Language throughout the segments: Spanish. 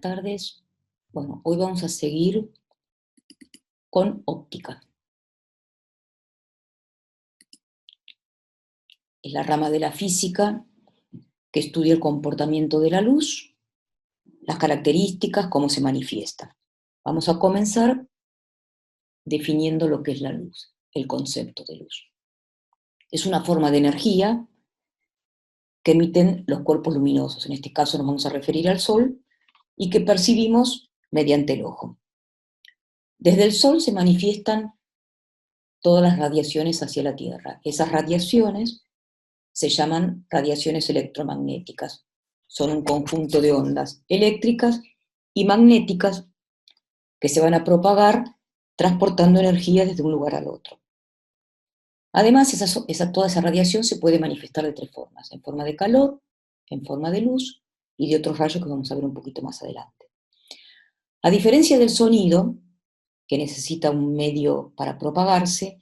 tardes. Bueno, hoy vamos a seguir con óptica. Es la rama de la física que estudia el comportamiento de la luz, las características, cómo se manifiesta. Vamos a comenzar definiendo lo que es la luz, el concepto de luz. Es una forma de energía que emiten los cuerpos luminosos, en este caso nos vamos a referir al Sol, y que percibimos mediante el ojo. Desde el Sol se manifiestan todas las radiaciones hacia la Tierra. Esas radiaciones se llaman radiaciones electromagnéticas. Son un conjunto de ondas eléctricas y magnéticas que se van a propagar transportando energía desde un lugar al otro. Además, toda esa radiación se puede manifestar de tres formas: en forma de calor, en forma de luz y de otros rayos que vamos a ver un poquito más adelante. A diferencia del sonido, que necesita un medio para propagarse,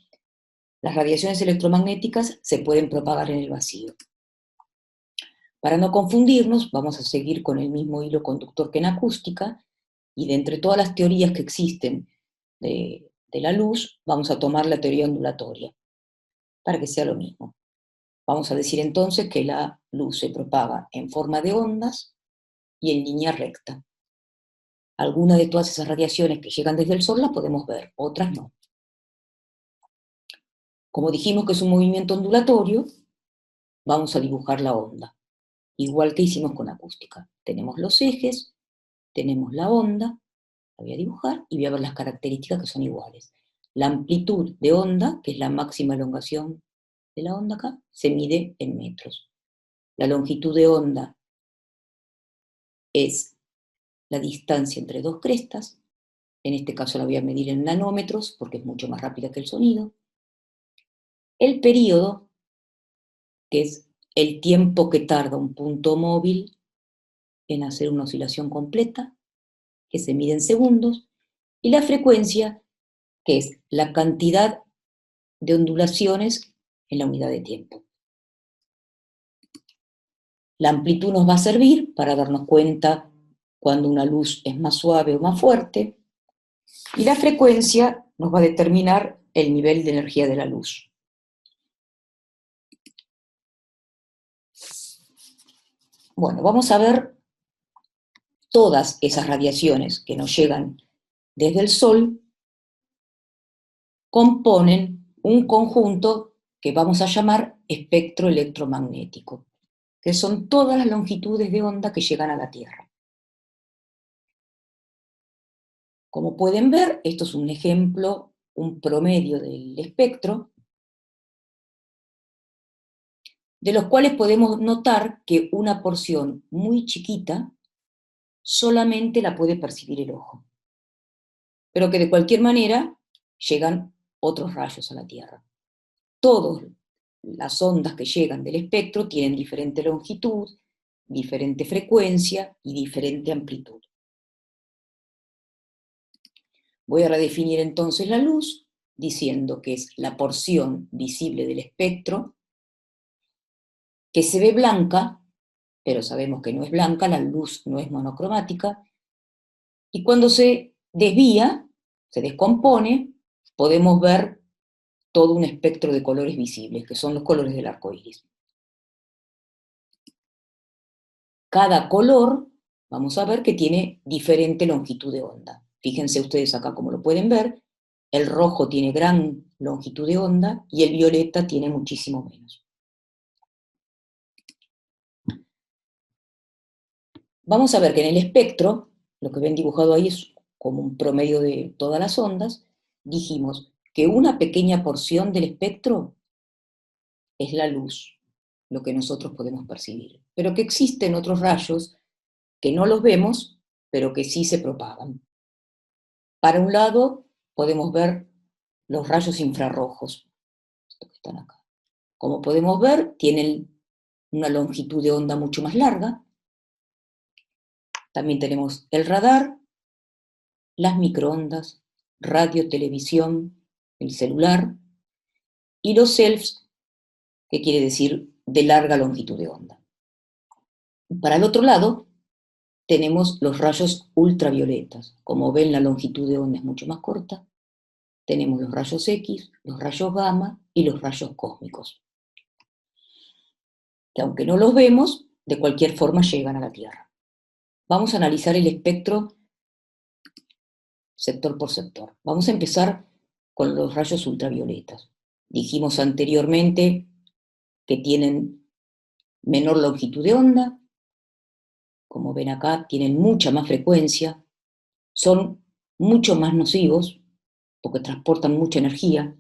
las radiaciones electromagnéticas se pueden propagar en el vacío. Para no confundirnos, vamos a seguir con el mismo hilo conductor que en acústica, y de entre todas las teorías que existen de la luz, vamos a tomar la teoría ondulatoria, para que sea lo mismo. Vamos a decir entonces que la luz se propaga en forma de ondas y en línea recta. Algunas de todas esas radiaciones que llegan desde el Sol las podemos ver, otras no. Como dijimos que es un movimiento ondulatorio, vamos a dibujar la onda, igual que hicimos con acústica. Tenemos los ejes, tenemos la onda, la voy a dibujar y voy a ver las características que son iguales. La amplitud de onda, que es la máxima elongación de la onda acá, se mide en metros. La longitud de onda es la distancia entre dos crestas, en este caso la voy a medir en nanómetros porque es mucho más rápida que el sonido. El período, que es el tiempo que tarda un punto móvil en hacer una oscilación completa, que se mide en segundos, y la frecuencia, que es la cantidad de ondulaciones en la unidad de tiempo. La amplitud nos va a servir para darnos cuenta cuando una luz es más suave o más fuerte, y la frecuencia nos va a determinar el nivel de energía de la luz. Bueno, vamos a ver todas esas radiaciones que nos llegan desde el Sol, componen un conjunto que vamos a llamar espectro electromagnético, que son todas las longitudes de onda que llegan a la Tierra. Como pueden ver, esto es un ejemplo, un promedio del espectro, de los cuales podemos notar que una porción muy chiquita solamente la puede percibir el ojo, pero que de cualquier manera llegan otros rayos a la Tierra. Todas las ondas que llegan del espectro tienen diferente longitud, diferente frecuencia y diferente amplitud. Voy a redefinir entonces la luz diciendo que es la porción visible del espectro que se ve blanca, pero sabemos que no es blanca, la luz no es monocromática, y cuando se desvía, se descompone, podemos ver todo un espectro de colores visibles, que son los colores del arco iris. Cada color, vamos a ver que tiene diferente longitud de onda. Fíjense ustedes acá como lo pueden ver, el rojo tiene gran longitud de onda y el violeta tiene muchísimo menos. Vamos a ver que en el espectro, lo que ven dibujado ahí es como un promedio de todas las ondas, dijimos que una pequeña porción del espectro es la luz, lo que nosotros podemos percibir, pero que existen otros rayos que no los vemos, pero que sí se propagan. Para un lado podemos ver los rayos infrarrojos, estos que están acá. Como podemos ver, tienen una longitud de onda mucho más larga. También tenemos el radar, las microondas, radio, televisión, el celular, y los selfs, que quiere decir de larga longitud de onda. Para el otro lado, tenemos los rayos ultravioletas. Como ven, la longitud de onda es mucho más corta. Tenemos los rayos X, los rayos gamma y los rayos cósmicos, que aunque no los vemos, de cualquier forma llegan a la Tierra. Vamos a analizar el espectro sector por sector. Vamos a empezar con los rayos ultravioletas. Dijimos anteriormente que tienen menor longitud de onda, como ven acá, tienen mucha más frecuencia, son mucho más nocivos, porque transportan mucha energía.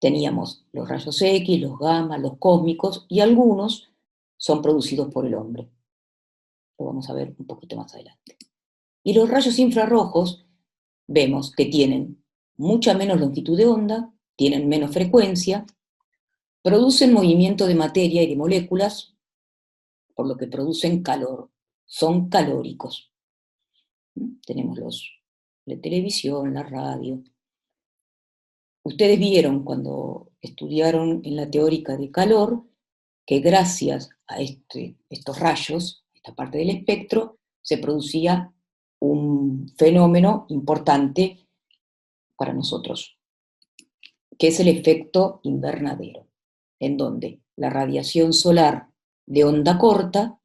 Teníamos los rayos X, los gamma, los cósmicos, y algunos son producidos por el hombre. Lo vamos a ver un poquito más adelante. Y los rayos infrarrojos, vemos que tienen mucha menos longitud de onda, tienen menos frecuencia, producen movimiento de materia y de moléculas, por lo que producen calor, son calóricos. Tenemos los de televisión, la radio. Ustedes vieron cuando estudiaron en la teórica de calor que gracias a estos rayos, esta parte del espectro, se producía un fenómeno importante para nosotros, que es el efecto invernadero, en donde la radiación solar de onda corta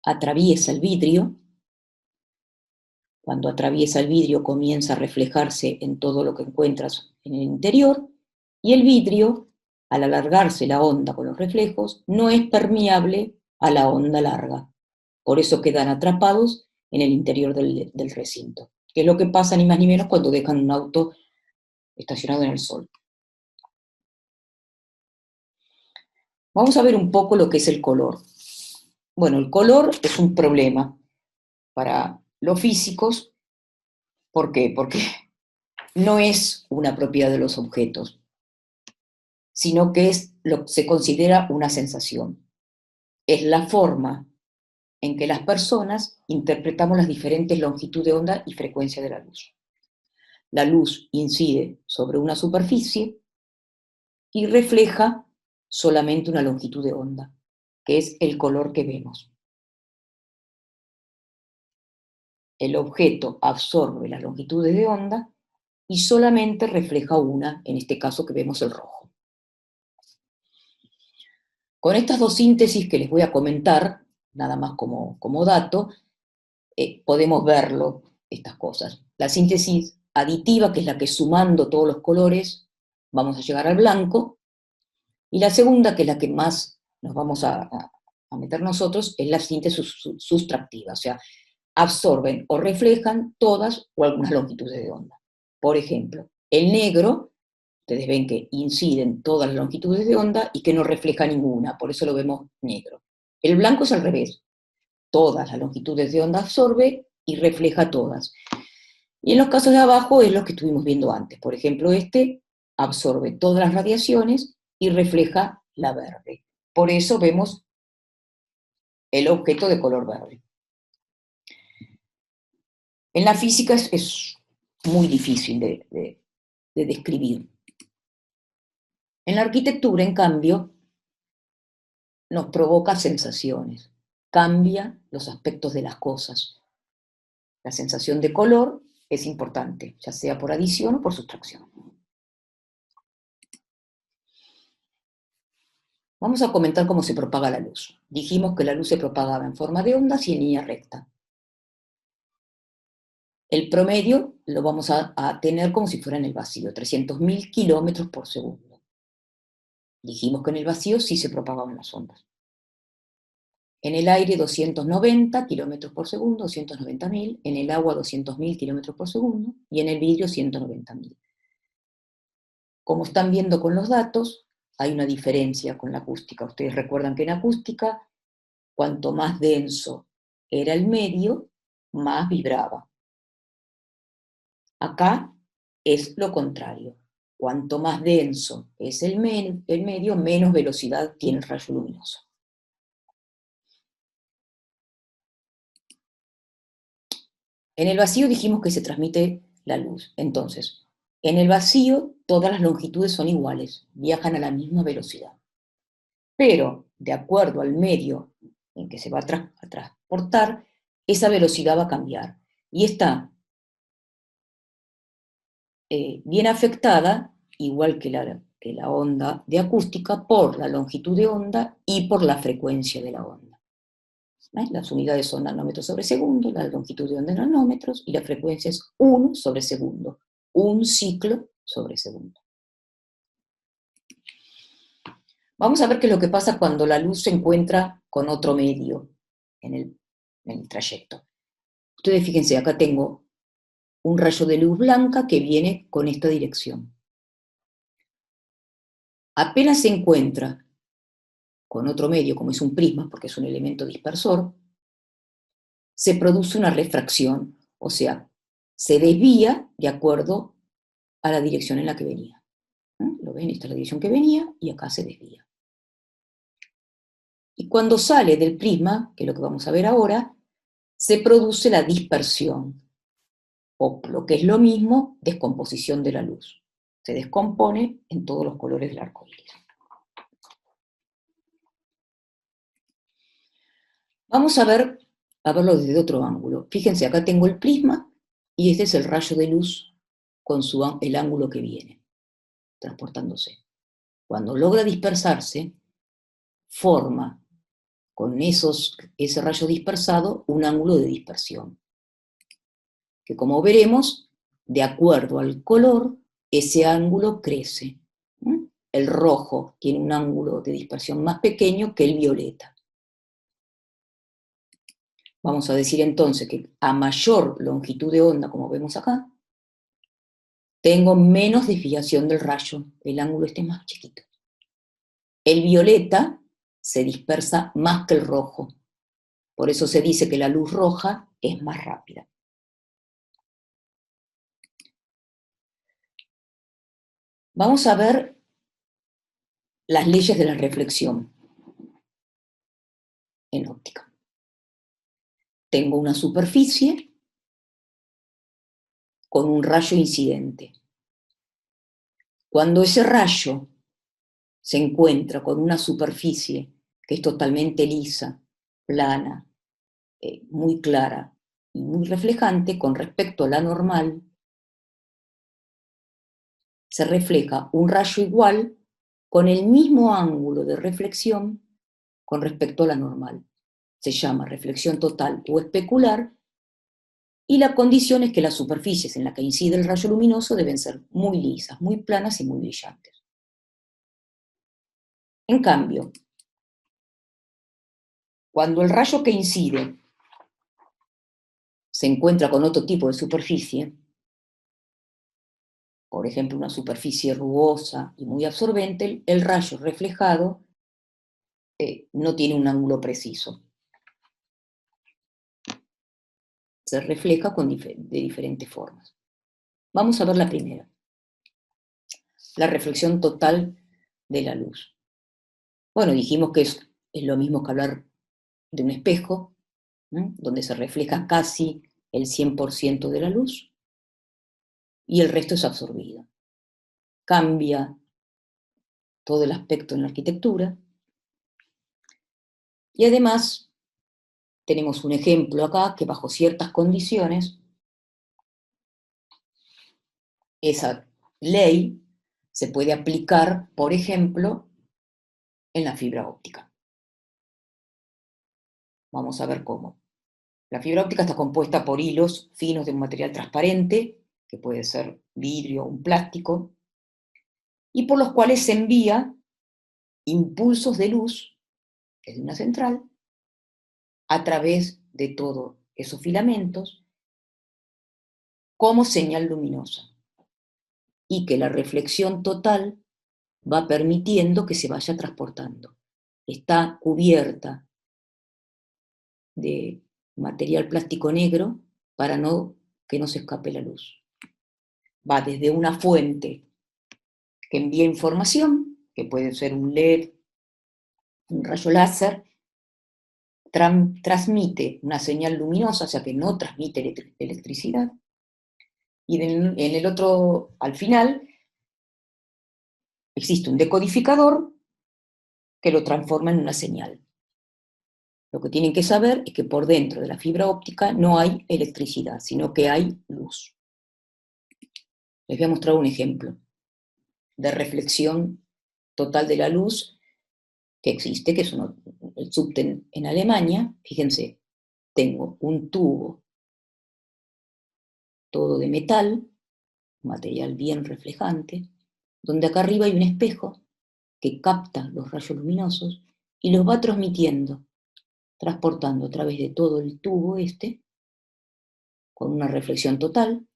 atraviesa el vidrio. Cuando atraviesa el vidrio comienza a reflejarse en todo lo que encuentras en el interior, y el vidrio, al alargarse la onda con los reflejos, no es permeable a la onda larga. Por eso quedan atrapados en el interior del recinto, que es lo que pasa ni más ni menos cuando dejan un auto estacionado en el sol. Vamos a ver un poco lo que es el color. Bueno, el color es un problema para los físicos. ¿Por qué? Porque no es una propiedad de los objetos, sino que se considera una sensación. Es la forma en que las personas interpretamos las diferentes longitudes de onda y frecuencia de la luz. La luz incide sobre una superficie y refleja solamente una longitud de onda, que es el color que vemos. El objeto absorbe las longitudes de onda y solamente refleja una, en este caso que vemos el rojo. Con estas dos síntesis que les voy a comentar, nada más como dato, podemos verlo, estas cosas. La síntesis aditiva, que es la que sumando todos los colores vamos a llegar al blanco, y la segunda, que es la que más nos vamos a meter nosotros, es la síntesis sustractiva, o sea, absorben o reflejan todas o algunas longitudes de onda. Por ejemplo, el negro, ustedes ven que inciden todas las longitudes de onda y que no refleja ninguna, por eso lo vemos negro. El blanco es al revés, todas las longitudes de onda absorbe y refleja todas. Y en los casos de abajo es lo que estuvimos viendo antes. Por ejemplo, este absorbe todas las radiaciones y refleja la verde. Por eso vemos el objeto de color verde. En la física es muy difícil de describir. En la arquitectura, en cambio, nos provoca sensaciones, cambia los aspectos de las cosas. La sensación de color es importante, ya sea por adición o por sustracción. Vamos a comentar cómo se propaga la luz. Dijimos que la luz se propagaba en forma de ondas y en línea recta. El promedio lo vamos a tener como si fuera en el vacío, 300.000 kilómetros por segundo. Dijimos que en el vacío sí se propagaban las ondas. En el aire 290 kilómetros por segundo, 290.000, en el agua 200.000 kilómetros por segundo y en el vidrio 190.000. Como están viendo con los datos, hay una diferencia con la acústica. Ustedes recuerdan que en acústica, cuanto más denso era el medio, más vibraba. Acá es lo contrario. Cuanto más denso es el medio, menos velocidad tiene el rayo luminoso. En el vacío dijimos que se transmite la luz. Entonces, en el vacío todas las longitudes son iguales, viajan a la misma velocidad. pero de acuerdo al medio en que se va a transportar, esa velocidad va a cambiar. Y está bien afectada, igual que la onda de acústica, por la longitud de onda y por la frecuencia de la onda. Las unidades son nanómetros sobre segundo, la longitud de onda en nanómetros, y la frecuencia es 1 sobre segundo, un ciclo sobre segundo. Vamos a ver qué es lo que pasa cuando la luz se encuentra con otro medio en el trayecto. Ustedes fíjense, acá tengo un rayo de luz blanca que viene con esta dirección. Apenas se encuentra con otro medio, como es un prisma, porque es un elemento dispersor, se produce una refracción, o sea, se desvía de acuerdo a la dirección en la que venía. ¿Lo ven? Esta es la dirección que venía y acá se desvía. Y cuando sale del prisma, que es lo que vamos a ver ahora, se produce la dispersión, o lo que es lo mismo, descomposición de la luz. Se descompone en todos los colores del arco iris. Vamos a verlo desde otro ángulo. Fíjense, acá tengo el prisma y este es el rayo de luz con el ángulo que viene, transportándose. Cuando logra dispersarse, forma con ese rayo dispersado un ángulo de dispersión, que como veremos, de acuerdo al color, ese ángulo crece. El rojo tiene un ángulo de dispersión más pequeño que el violeta. Vamos a decir entonces que a mayor longitud de onda, como vemos acá, tengo menos desviación del rayo, el ángulo este es más chiquito. El violeta se dispersa más que el rojo, por eso se dice que la luz roja es más rápida. Vamos a ver las leyes de la reflexión en óptica. Tengo una superficie con un rayo incidente. Cuando ese rayo se encuentra con una superficie que es totalmente lisa, plana, muy clara y muy reflejante con respecto a la normal, se refleja un rayo igual con el mismo ángulo de reflexión con respecto a la normal. Se llama reflexión total o especular, y la condición es que las superficies en las que incide el rayo luminoso deben ser muy lisas, muy planas y muy brillantes. En cambio, cuando el rayo que incide se encuentra con otro tipo de superficie, por ejemplo una superficie rugosa y muy absorbente, el rayo reflejado no tiene un ángulo preciso. Se refleja de diferentes formas. Vamos a ver la primera. La reflexión total de la luz. Bueno, dijimos que es lo mismo que hablar de un espejo, donde se refleja casi el 100% de la luz y el resto es absorbido. Cambia todo el aspecto en la arquitectura. Y además tenemos un ejemplo acá que bajo ciertas condiciones esa ley se puede aplicar, por ejemplo, en la fibra óptica. Vamos a ver cómo. La fibra óptica está compuesta por hilos finos de un material transparente, que puede ser vidrio o un plástico, y por los cuales se envía impulsos de luz desde una central a través de todos esos filamentos como señal luminosa, y que la reflexión total va permitiendo que se vaya transportando. Está cubierta de material plástico negro para que no se escape la luz. Va desde una fuente que envía información, que puede ser un LED, un rayo láser, transmite una señal luminosa, o sea que no transmite electricidad, y en el otro, al final, existe un decodificador que lo transforma en una señal. Lo que tienen que saber es que por dentro de la fibra óptica no hay electricidad, sino que hay luz. Les voy a mostrar un ejemplo de reflexión total de la luz que existe, que es el subte en Alemania. Fíjense, tengo un tubo todo de metal, un material bien reflejante, donde acá arriba hay un espejo que capta los rayos luminosos y los va transmitiendo, transportando a través de todo el tubo con una reflexión total,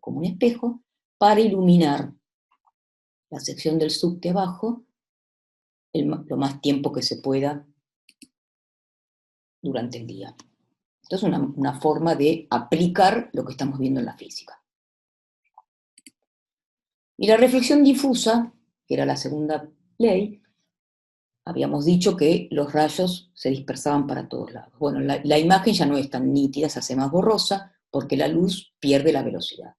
como un espejo, para iluminar la sección del subte abajo lo más tiempo que se pueda durante el día. Esto es una forma de aplicar lo que estamos viendo en la física. Y la reflexión difusa, que era la segunda ley, habíamos dicho que los rayos se dispersaban para todos lados. Bueno, la imagen ya no es tan nítida, se hace más borrosa, porque la luz pierde la velocidad.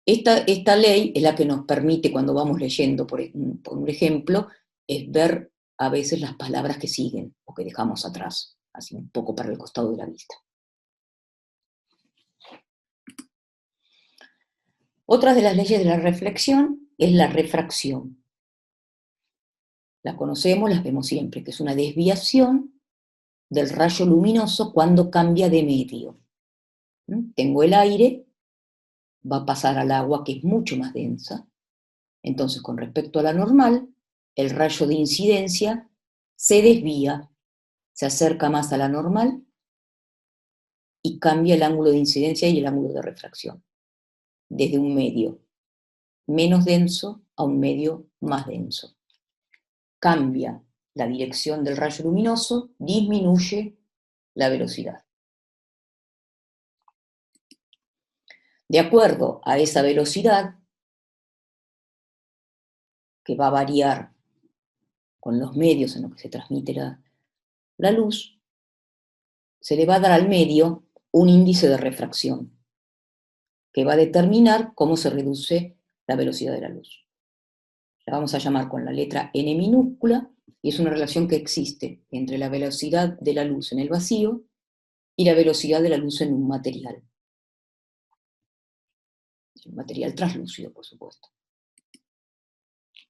Esta ley es la que nos permite, cuando vamos leyendo, por un ejemplo, es ver a veces las palabras que siguen o que dejamos atrás, así un poco para el costado de la vista. Otra de las leyes de la reflexión es la refracción. La conocemos, las vemos siempre, que es una desviación del rayo luminoso cuando cambia de medio. Tengo el aire, va a pasar al agua que es mucho más densa. Entonces, con respecto a la normal, el rayo de incidencia se desvía, se acerca más a la normal y cambia el ángulo de incidencia y el ángulo de refracción, desde un medio menos denso a un medio más denso. Cambia la dirección del rayo luminoso, disminuye la velocidad. De acuerdo a esa velocidad, que va a variar con los medios en los que se transmite la luz, se le va a dar al medio un índice de refracción, que va a determinar cómo se reduce la velocidad de la luz. La vamos a llamar con la letra n minúscula, y es una relación que existe entre la velocidad de la luz en el vacío y la velocidad de la luz en un material translúcido, por supuesto.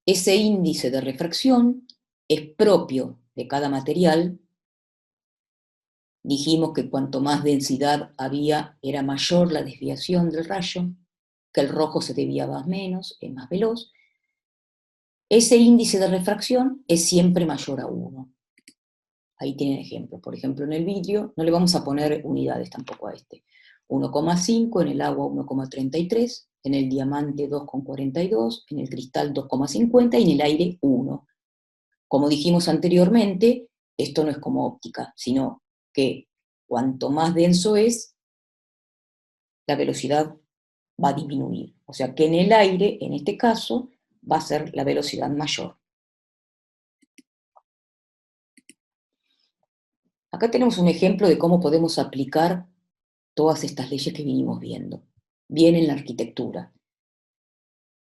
Ese índice de refracción es propio de cada material. Dijimos que cuanto más densidad había, era mayor la desviación del rayo, que el rojo se desviaba menos, es más veloz. Ese índice de refracción es siempre mayor a 1. Ahí tienen ejemplos. Por ejemplo, en el vidrio, no le vamos a poner unidades tampoco a 1,5, en el agua 1,33, en el diamante 2,42, en el cristal 2,50 y en el aire 1. Como dijimos anteriormente, esto no es como óptica, sino que cuanto más denso es, la velocidad va a disminuir. O sea que en el aire, en este caso, va a ser la velocidad mayor. Acá tenemos un ejemplo de cómo podemos aplicar todas estas leyes que vinimos viendo. Bien en la arquitectura.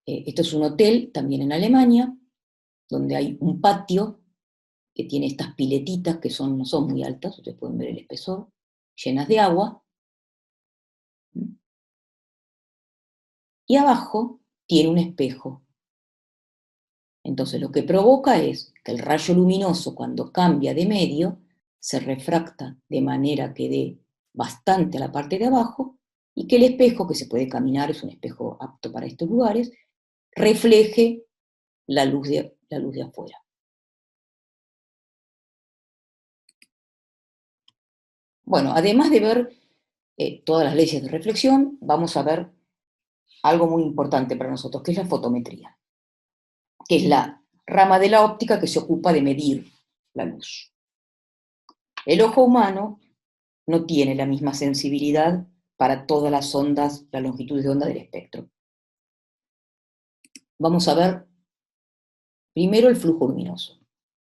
Esto es un hotel, también en Alemania, donde hay un patio que tiene estas piletitas que no son muy altas, ustedes pueden ver el espesor, llenas de agua. Y abajo tiene un espejo. Entonces lo que provoca es que el rayo luminoso, cuando cambia de medio, se refracta de manera que dé bastante a la parte de abajo, y que el espejo, que se puede caminar, es un espejo apto para estos lugares, refleje la luz de afuera. Bueno, además de ver todas las leyes de reflexión, vamos a ver algo muy importante para nosotros, que es la fotometría, que es la rama de la óptica que se ocupa de medir la luz. El ojo humano no tiene la misma sensibilidad para todas las ondas, las longitudes de onda del espectro. Vamos a ver primero el flujo luminoso.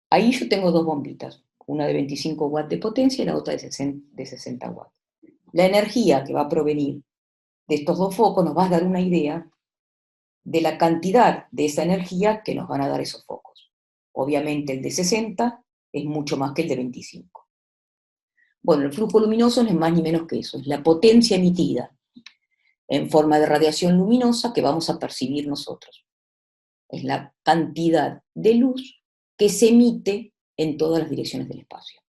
Ahí yo tengo dos bombitas, una de 25 watts de potencia y la otra de 60 watts. La energía que va a provenir de estos dos focos nos va a dar una idea de la cantidad de esa energía que nos van a dar esos focos. Obviamente el de 60 es mucho más que el de 25. Bueno, el flujo luminoso no es más ni menos que eso, es la potencia emitida en forma de radiación luminosa que vamos a percibir nosotros. Es la cantidad de luz que se emite en todas las direcciones del espacio.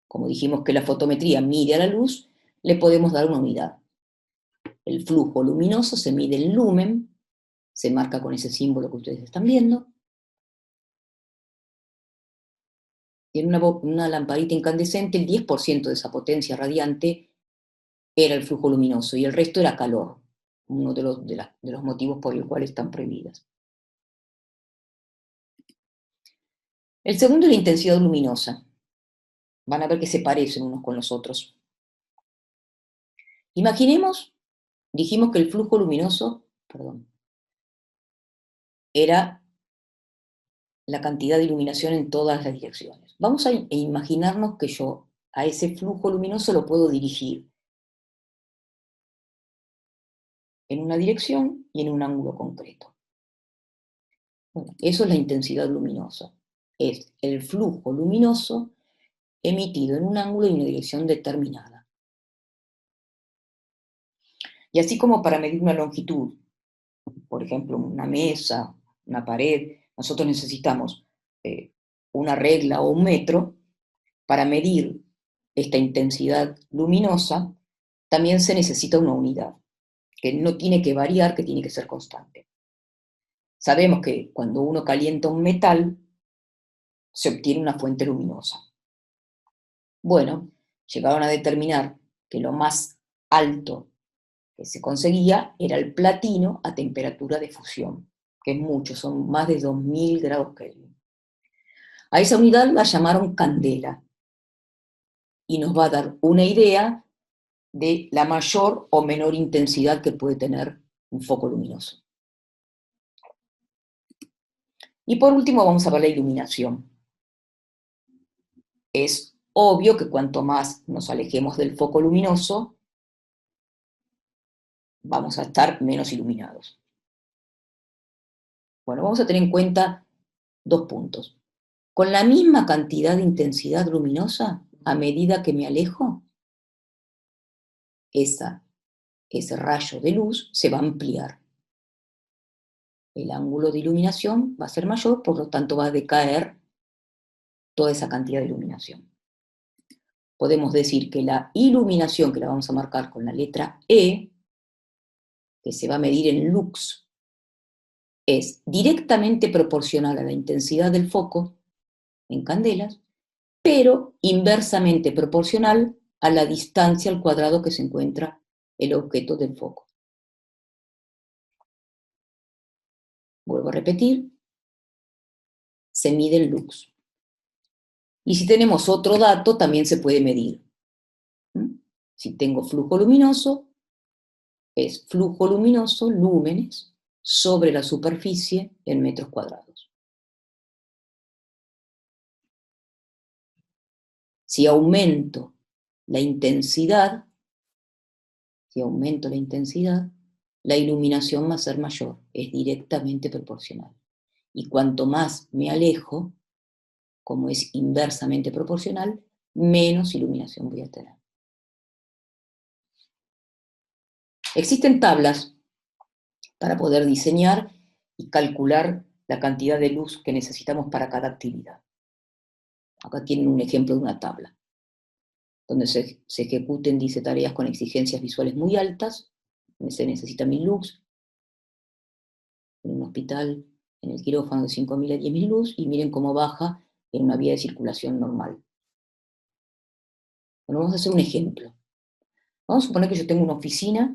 Como dijimos que la fotometría mide a la luz, le podemos dar una unidad. El flujo luminoso se mide en lumen, se marca con ese símbolo que ustedes están viendo. Y en una lamparita incandescente, el 10% de esa potencia radiante era el flujo luminoso y el resto era calor, uno de los motivos por los cuales están prohibidas. El segundo es la intensidad luminosa. Van a ver que se parecen unos con los otros. Imaginemos, dijimos que el flujo luminoso, era la cantidad de iluminación en todas las direcciones. Vamos a imaginarnos que yo a ese flujo luminoso lo puedo dirigir en una dirección y en un ángulo concreto. Bueno, eso es la intensidad luminosa. Es el flujo luminoso emitido en un ángulo y una dirección determinada. Y así como para medir una longitud, por ejemplo, una mesa, una pared, nosotros necesitamos una regla o un metro. Para medir esta intensidad luminosa, también se necesita una unidad, que no tiene que variar, que tiene que ser constante. Sabemos que cuando uno calienta un metal, se obtiene una fuente luminosa. Bueno, llegaron a determinar que lo más alto que se conseguía era el platino a temperatura de fusión, que es mucho, son más de 2000 grados Kelvin. A esa unidad la llamaron candela, y nos va a dar una idea de la mayor o menor intensidad que puede tener un foco luminoso. Y por último vamos a ver la iluminación. Es obvio que cuanto más nos alejemos del foco luminoso, vamos a estar menos iluminados. Bueno, vamos a tener en cuenta dos puntos. Con la misma cantidad de intensidad luminosa, a medida que me alejo, ese rayo de luz se va a ampliar. El ángulo de iluminación va a ser mayor, por lo tanto va a decaer toda esa cantidad de iluminación. Podemos decir que la iluminación, que la vamos a marcar con la letra E, que se va a medir en lux, es directamente proporcional a la intensidad del foco en candelas, pero inversamente proporcional a la distancia al cuadrado que se encuentra el objeto del foco. Vuelvo a repetir, se mide en lux. Y si tenemos otro dato, también se puede medir. Si tengo flujo luminoso, es flujo luminoso, lúmenes, sobre la superficie en metros cuadrados. Si aumento la intensidad, la iluminación va a ser mayor, es directamente proporcional. Y cuanto más me alejo, como es inversamente proporcional, menos iluminación voy a tener. Existen tablas para poder diseñar y calcular la cantidad de luz que necesitamos para cada actividad. Acá tienen un ejemplo de una tabla, donde se ejecuten, dice, tareas con exigencias visuales muy altas, donde se necesita 1000 lux, en un hospital, en el quirófano de 5000 a 10.000 lux, y miren cómo baja en una vía de circulación normal. Bueno, vamos a hacer un ejemplo. Vamos a suponer que yo tengo una oficina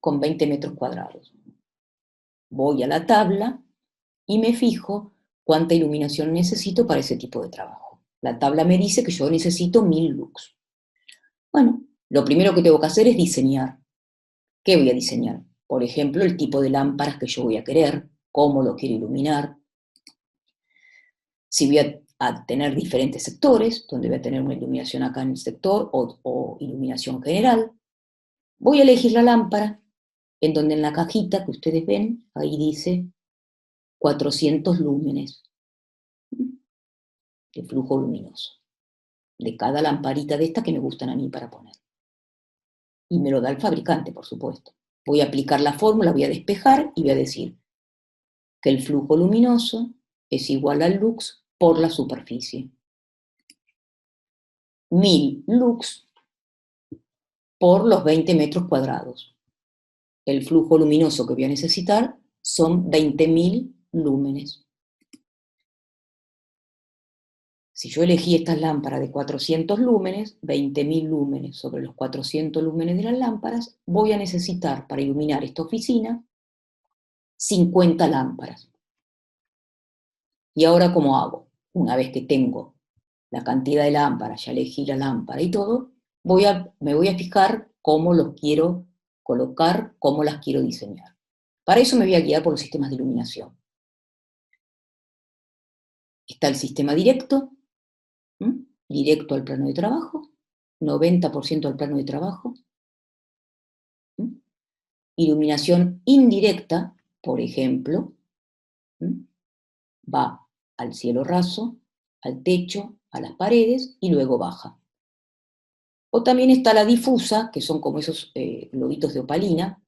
con 20 metros cuadrados. Voy a la tabla y me fijo cuánta iluminación necesito para ese tipo de trabajo. La tabla me dice que yo necesito 1000 lux. Bueno, lo primero que tengo que hacer es diseñar. ¿Qué voy a diseñar? Por ejemplo, el tipo de lámparas que yo voy a querer, cómo lo quiero iluminar. Si voy a tener diferentes sectores, donde voy a tener una iluminación acá en el sector o iluminación general, voy a elegir la lámpara en donde en la cajita que ustedes ven, ahí dice 400 lúmenes de flujo luminoso, de cada lamparita de estas que me gustan a mí para poner. Y me lo da el fabricante, por supuesto. Voy a aplicar la fórmula, voy a despejar y voy a decir que el flujo luminoso es igual al lux por la superficie. 1000 lux por los 20 metros cuadrados. El flujo luminoso que voy a necesitar son 20.000 lúmenes. Si yo elegí estas lámparas de 400 lúmenes, 20.000 lúmenes sobre los 400 lúmenes de las lámparas, voy a necesitar para iluminar esta oficina 50 lámparas. ¿Y ahora cómo hago? Una vez que tengo la cantidad de lámparas, ya elegí la lámpara y todo, me voy a fijar cómo los quiero colocar, cómo las quiero diseñar. Para eso me voy a guiar por los sistemas de iluminación. Está el sistema directo, directo al plano de trabajo, 90% al plano de trabajo. Iluminación indirecta, por ejemplo, va al cielo raso, al techo, a las paredes y luego baja. O también está la difusa, que son como esos globitos de opalina,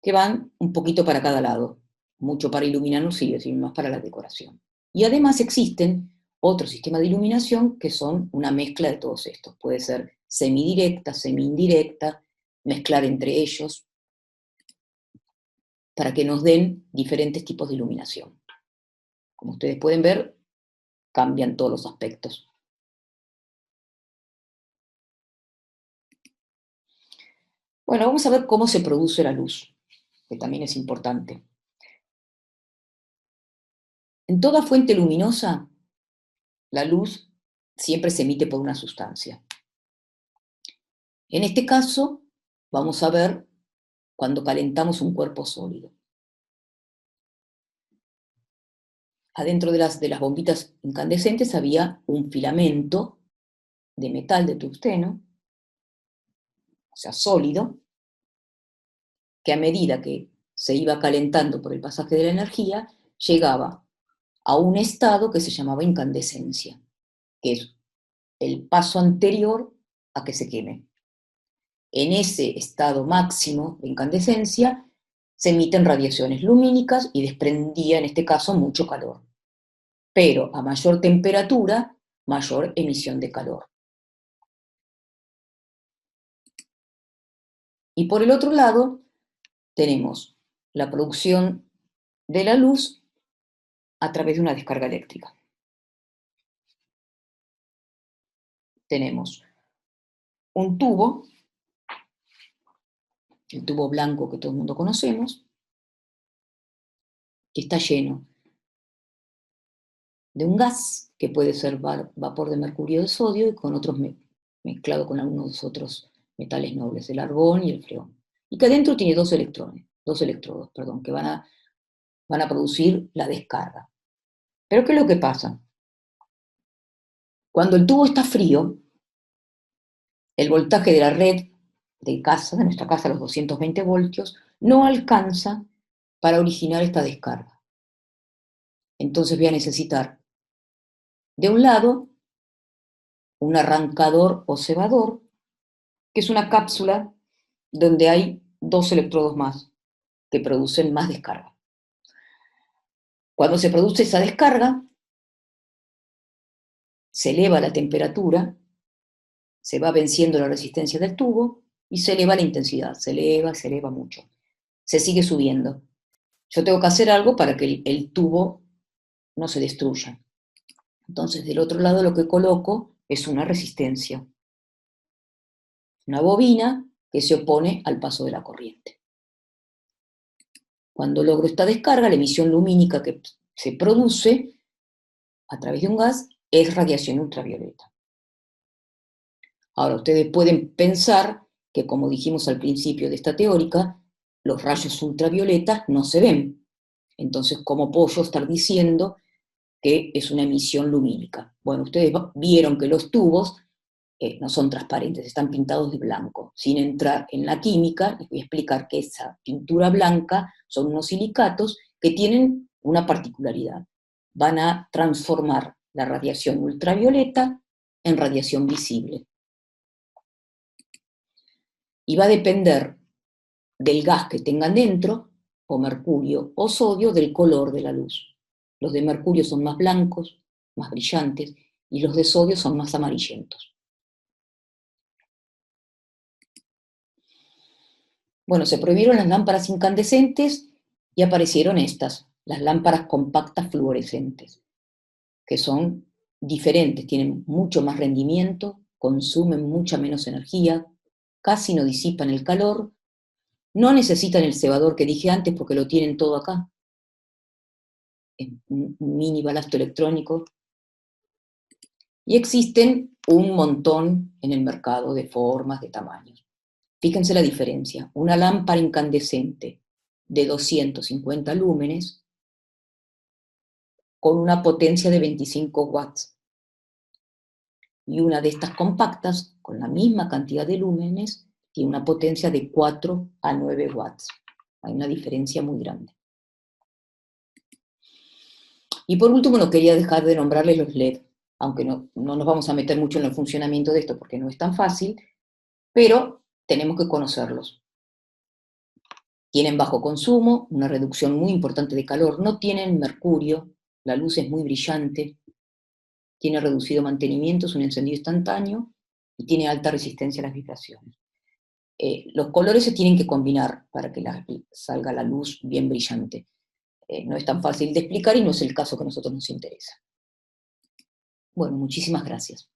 que van un poquito para cada lado. Mucho para iluminar no sirve, sino más para la decoración. Y además existen otros sistemas de iluminación que son una mezcla de todos estos. Puede ser semidirecta, semi-indirecta, mezclar entre ellos, para que nos den diferentes tipos de iluminación. Como ustedes pueden ver, cambian todos los aspectos. Bueno, vamos a ver cómo se produce la luz, que también es importante. En toda fuente luminosa, la luz siempre se emite por una sustancia. En este caso, vamos a ver cuando calentamos un cuerpo sólido. Adentro de las bombitas incandescentes había un filamento de metal de tungsteno, o sea, sólido, que a medida que se iba calentando por el pasaje de la energía, llegaba a un estado que se llamaba incandescencia, que es el paso anterior a que se queme. En ese estado máximo de incandescencia se emiten radiaciones lumínicas y desprendía en este caso mucho calor. Pero a mayor temperatura, mayor emisión de calor. Y por el otro lado, tenemos la producción de la luz a través de una descarga eléctrica. Tenemos un tubo, el tubo blanco que todo el mundo conocemos, que está lleno de un gas, que puede ser vapor de mercurio de sodio, y con otros mezclado con algunos otros metales nobles, el argón y el freón. Y que adentro tiene dos electrodos, que van a producir la descarga. Pero ¿qué es lo que pasa? Cuando el tubo está frío, el voltaje de la red de nuestra casa, los 220 voltios, no alcanza para originar esta descarga. Entonces voy a necesitar, de un lado, un arrancador o cebador, que es una cápsula donde hay dos electrodos más, que producen más descarga. Cuando se produce esa descarga, se eleva la temperatura, se va venciendo la resistencia del tubo y se eleva la intensidad, se eleva mucho. Se sigue subiendo. Yo tengo que hacer algo para que el tubo no se destruya. Entonces, del otro lado lo que coloco es una resistencia, una bobina que se opone al paso de la corriente. Cuando logro esta descarga, la emisión lumínica que se produce a través de un gas es radiación ultravioleta. Ahora, ustedes pueden pensar que, como dijimos al principio de esta teórica, los rayos ultravioletas no se ven. Entonces, ¿cómo puedo yo estar diciendo que es una emisión lumínica? Bueno, ustedes vieron que los tubos no son transparentes, están pintados de blanco. Sin entrar en la química, les voy a explicar que esa pintura blanca son unos silicatos que tienen una particularidad. Van a transformar la radiación ultravioleta en radiación visible. Y va a depender del gas que tengan dentro, o mercurio o sodio, del color de la luz. Los de mercurio son más blancos, más brillantes, y los de sodio son más amarillentos. Bueno, se prohibieron las lámparas incandescentes y aparecieron estas, las lámparas compactas fluorescentes, que son diferentes, tienen mucho más rendimiento, consumen mucha menos energía, casi no disipan el calor, no necesitan el cebador que dije antes porque lo tienen todo acá, es un mini balasto electrónico, y existen un montón en el mercado de formas, de tamaños. Fíjense la diferencia, una lámpara incandescente de 250 lúmenes con una potencia de 25 watts, y una de estas compactas, con la misma cantidad de lúmenes, tiene una potencia de 4 a 9 watts. Hay una diferencia muy grande. Y por último, no quería dejar de nombrarles los LED, aunque no nos vamos a meter mucho en el funcionamiento de esto porque no es tan fácil, pero tenemos que conocerlos. Tienen bajo consumo, una reducción muy importante de calor, no tienen mercurio, la luz es muy brillante, tiene reducido mantenimiento, es un encendido instantáneo y tiene alta resistencia a las vibraciones. Los colores se tienen que combinar para que salga la luz bien brillante. No es tan fácil de explicar y no es el caso que a nosotros nos interesa. Bueno, muchísimas gracias.